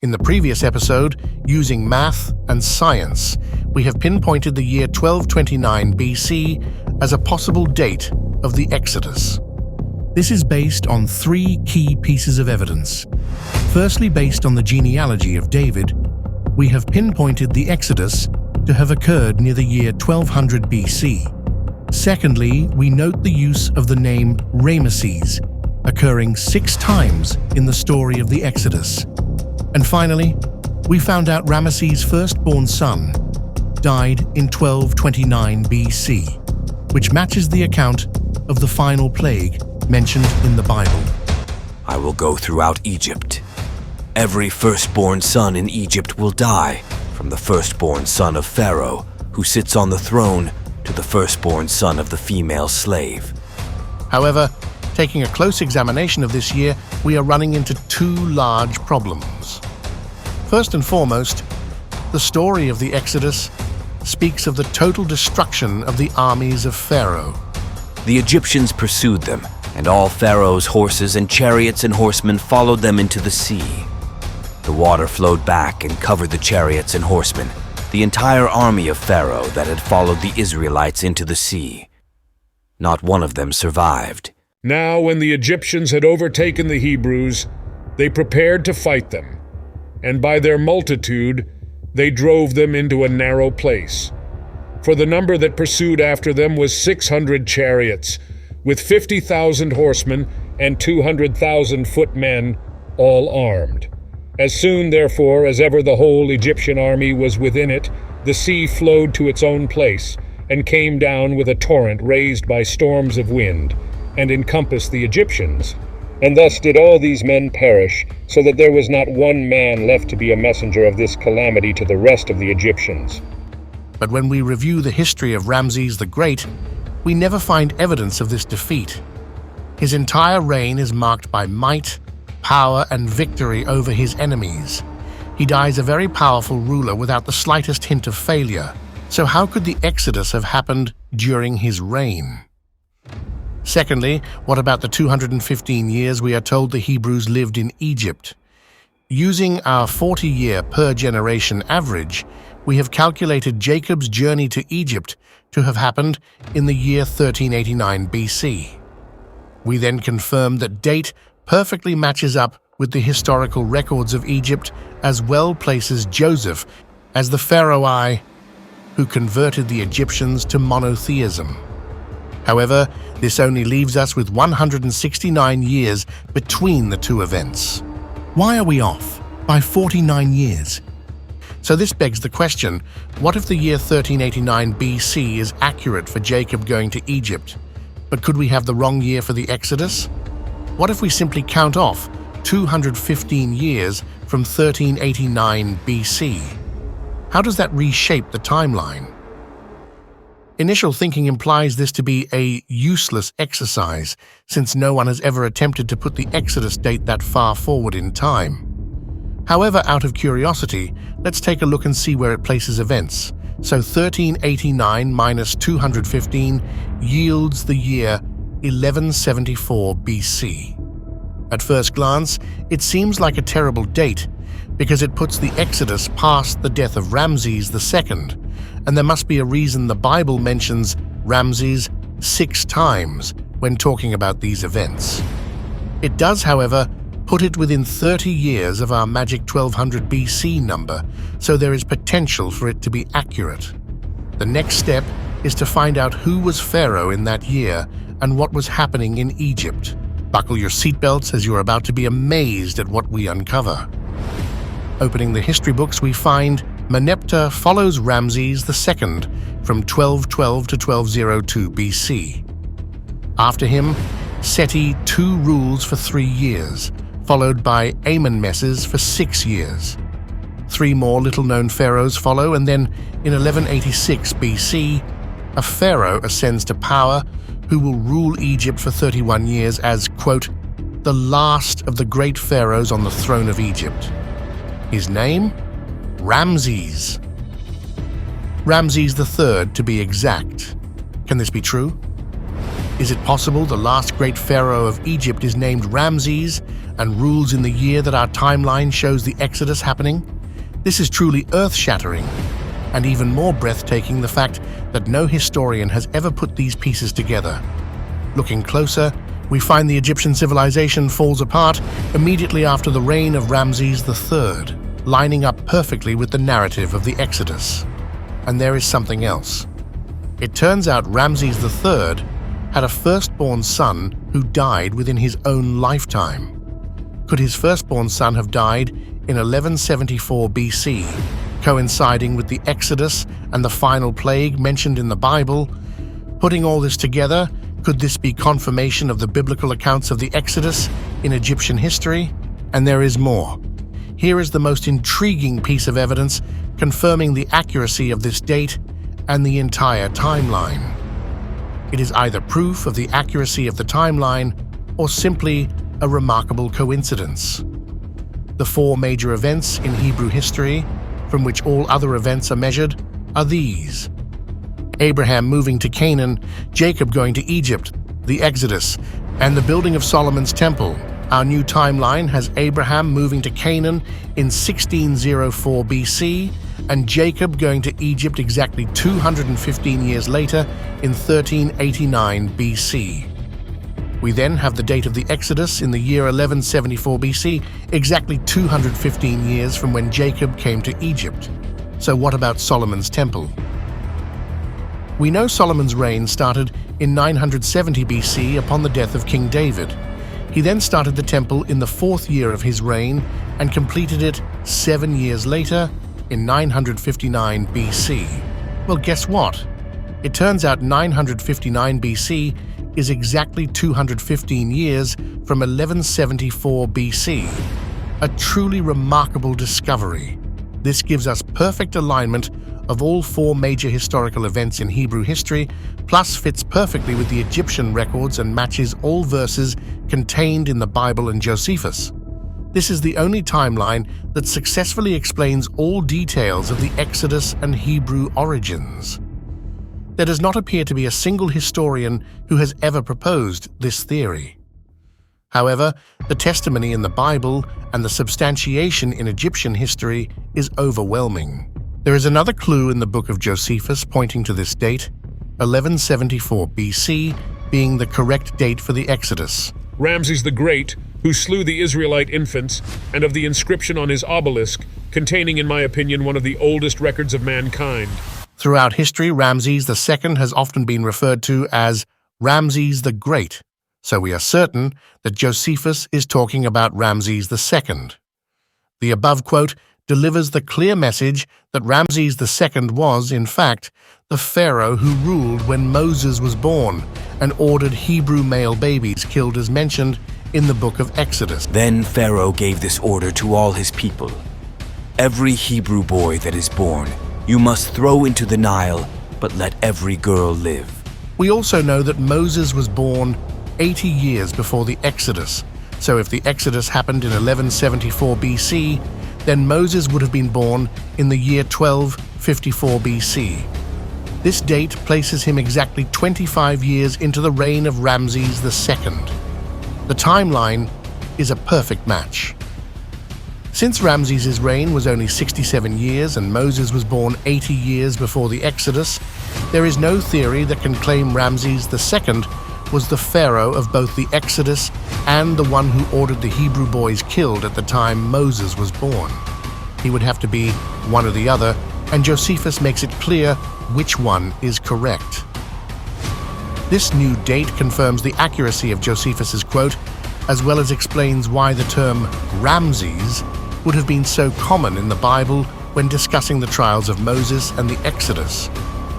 In the previous episode, using math and science, we have pinpointed the year 1229 BC as a possible date of the Exodus. This is based on three key pieces of evidence. Firstly, based on the genealogy of David, we have pinpointed the Exodus to have occurred near the year 1200 BC. Secondly, we note the use of the name Rameses, occurring 6 times in the story of the Exodus. And finally, we found out Rameses' firstborn son died in 1229 BC, which matches the account of the final plague mentioned in the Bible. I will go throughout Egypt. Every firstborn son in Egypt will die, from the firstborn son of Pharaoh, who sits on the throne, to the firstborn son of the female slave. However, taking a close examination of this year, we are running into 2 large problems. First and foremost, the story of the Exodus speaks of the total destruction of the armies of Pharaoh. The Egyptians pursued them, and all Pharaoh's horses and chariots and horsemen followed them into the sea. The water flowed back and covered the chariots and horsemen, the entire army of Pharaoh that had followed the Israelites into the sea. Not one of them survived. Now when the Egyptians had overtaken the Hebrews, they prepared to fight them, and by their multitude they drove them into a narrow place. For the number that pursued after them was 600 chariots, with 50,000 horsemen and 200,000 footmen, all armed. As soon, therefore, as ever the whole Egyptian army was within it, the sea flowed to its own place, and came down with a torrent raised by storms of wind, and encompassed the Egyptians. And thus did all these men perish, so that there was not one man left to be a messenger of this calamity to the rest of the Egyptians. But when we review the history of Rameses the Great, we never find evidence of this defeat. His entire reign is marked by might, power, and victory over his enemies. He dies a very powerful ruler without the slightest hint of failure. So how could the Exodus have happened during his reign? Secondly, what about the 215 years we are told the Hebrews lived in Egypt? Using our 40-year per generation average, we have calculated Jacob's journey to Egypt to have happened in the year 1389 BC. We then confirmed that date perfectly matches up with the historical records of Egypt, as well places Joseph as the pharaoh who converted the Egyptians to monotheism. However, this only leaves us with 169 years between the 2 events. Why are we off by 49 years? So this begs the question, what if the year 1389 BC is accurate for Jacob going to Egypt, but could we have the wrong year for the Exodus? What if we simply count off 215 years from 1389 BC? How does that reshape the timeline? Initial thinking implies this to be a useless exercise, since no one has ever attempted to put the Exodus date that far forward in time. However, out of curiosity, let's take a look and see where it places events. So 1389 minus 215 yields the year 1174 BC. At first glance, it seems like a terrible date, because it puts the Exodus past the death of Rameses II, and there must be a reason the Bible mentions Ramses 6 times when talking about these events. It does, however, put it within 30 years of our magic 1200 BC number, so there is potential for it to be accurate. The next step is to find out who was Pharaoh in that year and what was happening in Egypt. Buckle your seatbelts as you are about to be amazed at what we uncover. Opening the history books, we find Merneptah follows Ramses II from 1212 to 1202 BC. After him, Seti II rules for 3 years, followed by Amenmeses for 6 years. 3 more little-known pharaohs follow, and then in 1186 BC, a pharaoh ascends to power who will rule Egypt for 31 years as, quote, the last of the great pharaohs on the throne of Egypt. His name? Ramses. Ramses III, to be exact. Can this be true? Is it possible the last great pharaoh of Egypt is named Ramses, and rules in the year that our timeline shows the Exodus happening? This is truly earth-shattering, and even more breathtaking the fact that no historian has ever put these pieces together. Looking closer, we find the Egyptian civilization falls apart immediately after the reign of Rameses III, lining up perfectly with the narrative of the Exodus. And there is something else. It turns out Rameses III had a firstborn son who died within his own lifetime. Could his firstborn son have died in 1174 BC, coinciding with the Exodus and the final plague mentioned in the Bible? Putting all this together, could this be confirmation of the biblical accounts of the Exodus in Egyptian history? And there is more. Here is the most intriguing piece of evidence confirming the accuracy of this date and the entire timeline. It is either proof of the accuracy of the timeline or simply a remarkable coincidence. The four major events in Hebrew history, from which all other events are measured, are these: Abraham moving to Canaan, Jacob going to Egypt, the Exodus, and the building of Solomon's temple. Our new timeline has Abraham moving to Canaan in 1604 BC and Jacob going to Egypt exactly 215 years later in 1389 BC. We then have the date of the Exodus in the year 1174 BC, exactly 215 years from when Jacob came to Egypt. So what about Solomon's temple? We know Solomon's reign started in 970 BC upon the death of King David. He then started the temple in the fourth year of his reign and completed it 7 years later in 959 BC. Well, guess what? It turns out 959 BC is exactly 215 years from 1174 BC. A truly remarkable discovery. This gives us perfect alignment of all four major historical events in Hebrew history, plus fits perfectly with the Egyptian records and matches all verses contained in the Bible and Josephus. This is the only timeline that successfully explains all details of the Exodus and Hebrew origins. There does not appear to be a single historian who has ever proposed this theory. However, the testimony in the Bible and the substantiation in Egyptian history is overwhelming. There is another clue in the book of Josephus pointing to this date, 1174 BC being the correct date for the Exodus. Rameses the Great, who slew the Israelite infants, and of the inscription on his obelisk, containing, in my opinion, one of the oldest records of mankind. Throughout history, Rameses II has often been referred to as Rameses the Great, so we are certain that Josephus is talking about Rameses II. The above quote delivers the clear message that Rameses II was, in fact, the pharaoh who ruled when Moses was born and ordered Hebrew male babies killed as mentioned in the book of Exodus. Then Pharaoh gave this order to all his people: every Hebrew boy that is born you must throw into the Nile, but let every girl live. We also know that Moses was born 80 years before the Exodus, so if the Exodus happened in 1174 BC, then Moses would have been born in the year 1254 BC. This date places him exactly 25 years into the reign of Rameses II. The timeline is a perfect match. Since Ramses' reign was only 67 years and Moses was born 80 years before the Exodus, there is no theory that can claim Ramses II was the pharaoh of both the Exodus and the one who ordered the Hebrew boys killed at the time Moses was born. He would have to be one or the other, and Josephus makes it clear which one is correct. This new date confirms the accuracy of Josephus's quote, as well as explains why the term Ramses would have been so common in the Bible when discussing the trials of Moses and the Exodus.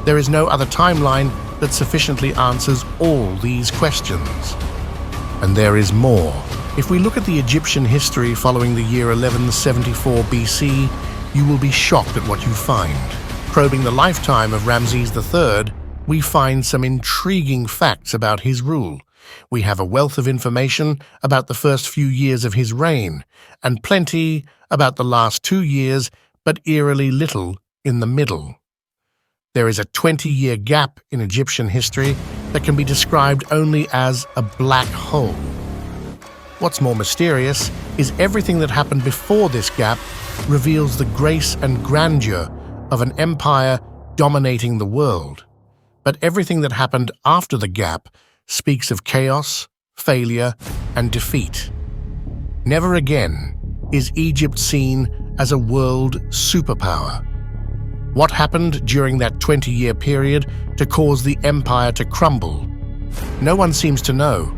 There is no other timeline that sufficiently answers all these questions. And there is more. If we look at the Egyptian history following the year 1174 BC, you will be shocked at what you find. Probing the lifetime of Rameses III, we find some intriguing facts about his rule. We have a wealth of information about the first few years of his reign, and plenty about the last 2 years, but eerily little in the middle. There is a 20-year gap in Egyptian history that can be described only as a black hole. What's more mysterious is everything that happened before this gap reveals the grace and grandeur of an empire dominating the world. But everything that happened after the gap speaks of chaos, failure, and defeat. Never again is Egypt seen as a world superpower. What happened during that 20-year period to cause the empire to crumble? No one seems to know.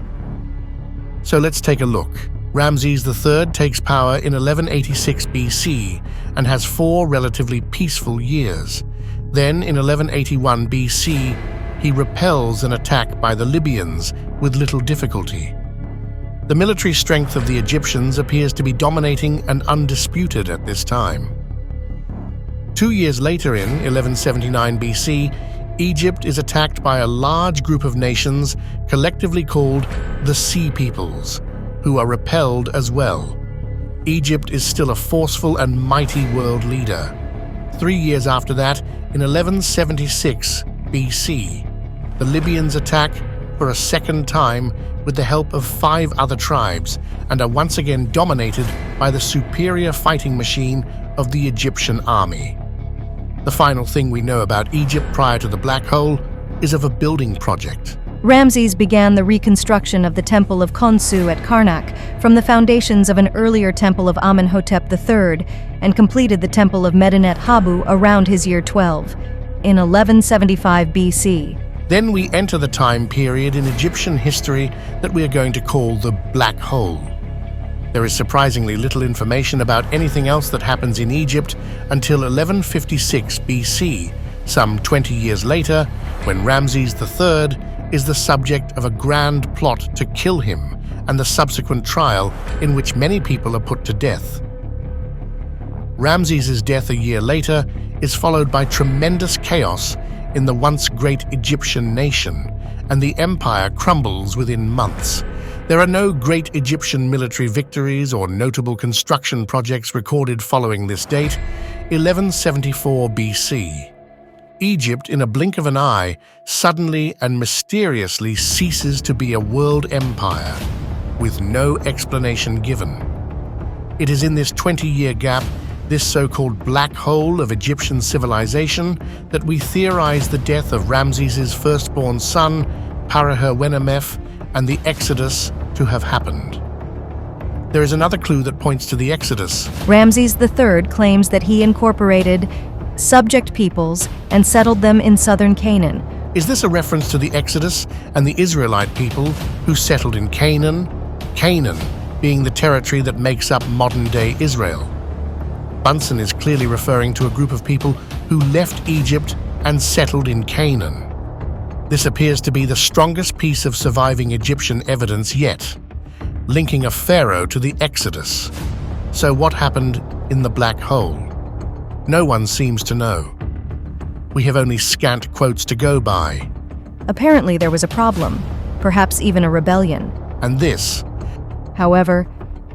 So let's take a look. Rameses III takes power in 1186 BC and has 4 relatively peaceful years. Then, in 1181 BC, he repels an attack by the Libyans with little difficulty. The military strength of the Egyptians appears to be dominating and undisputed at this time. 2 years later, in 1179 BC, Egypt is attacked by a large group of nations collectively called the Sea Peoples, who are repelled as well. Egypt is still a forceful and mighty world leader. 3 years after that, in 1176 BC, the Libyans attack for a second time with the help of 5 other tribes and are once again dominated by the superior fighting machine of the Egyptian army. The final thing we know about Egypt prior to the Black Hole is of a building project. Ramses began the reconstruction of the Temple of Khonsu at Karnak from the foundations of an earlier temple of Amenhotep III and completed the Temple of Medinet Habu around his year 12, in 1175 BC. Then we enter the time period in Egyptian history that we are going to call the Black Hole. There is surprisingly little information about anything else that happens in Egypt until 1156 BC, some 20 years later, when Rameses III is the subject of a grand plot to kill him and the subsequent trial in which many people are put to death. Ramses' death a year later is followed by tremendous chaos in the once great Egyptian nation, and the empire crumbles within months. There are no great Egyptian military victories or notable construction projects recorded following this date, 1174 BC. Egypt, in a blink of an eye, suddenly and mysteriously ceases to be a world empire, with no explanation given. It is in this 20-year gap, this so-called black hole of Egyptian civilization, that we theorize the death of Ramses' firstborn son, Paraherwenemef, and the Exodus to have happened. There is another clue that points to the Exodus. Ramses III claims that he incorporated subject peoples and settled them in southern Canaan. Is this a reference to the Exodus and the Israelite people who settled in Canaan? Canaan being the territory that makes up modern-day Israel. Bunsen is clearly referring to a group of people who left Egypt and settled in Canaan. This appears to be the strongest piece of surviving Egyptian evidence yet, linking a pharaoh to the Exodus. So what happened in the black hole? No one seems to know. We have only scant quotes to go by. Apparently there was a problem, perhaps even a rebellion. And this. However,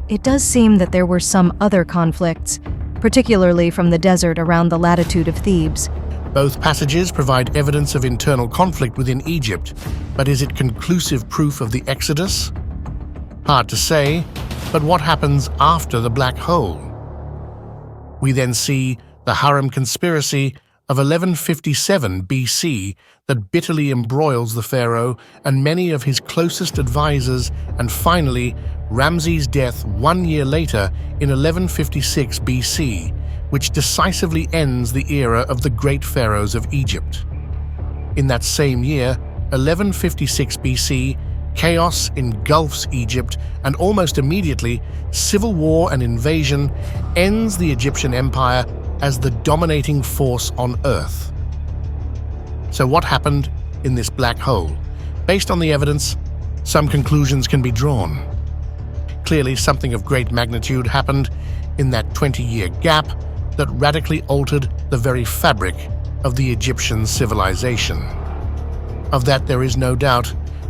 it does seem that there were some other conflicts, particularly from the desert around the latitude of Thebes. Both passages provide evidence of internal conflict within Egypt, but is it conclusive proof of the Exodus? Hard to say, but what happens after the black hole? We then see the Harem conspiracy of 1157 BC that bitterly embroils the pharaoh and many of his closest advisors, and finally Ramses' death 1 year later in 1156 BC, which decisively ends the era of the great pharaohs of Egypt. In that same year, 1156 BC, chaos engulfs Egypt, and almost immediately, civil war and invasion ends the Egyptian empire as the dominating force on Earth. So what happened in this black hole? Based on the evidence, some conclusions can be drawn. Clearly, something of great magnitude happened in that 20-year gap that radically altered the very fabric of the Egyptian civilization. Of that there is no doubt.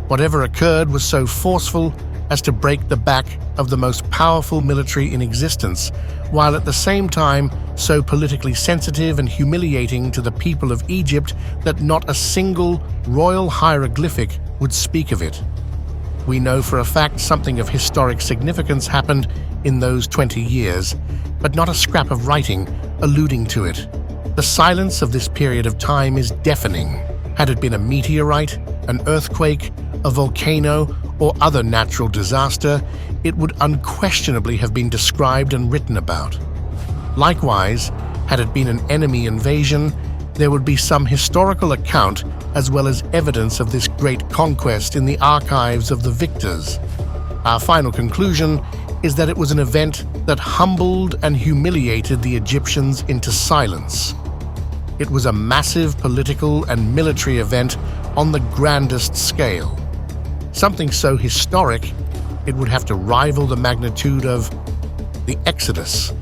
Whatever occurred was so forceful as to break the back of the most powerful military in existence, while at the same time so politically sensitive and humiliating to the people of Egypt that not a single royal hieroglyphic would speak of it. We know for a fact something of historic significance happened in those 20 years, but not a scrap of writing alluding to it. The silence of this period of time is deafening. Had it been a meteorite, an earthquake, a volcano, or other natural disaster, it would unquestionably have been described and written about. Likewise, had it been an enemy invasion, there would be some historical account as well as evidence of this great conquest in the archives of the victors. Our final conclusion is that it was an event that humbled and humiliated the Egyptians into silence. It was a massive political and military event on the grandest scale. Something so historic, it would have to rival the magnitude of the Exodus.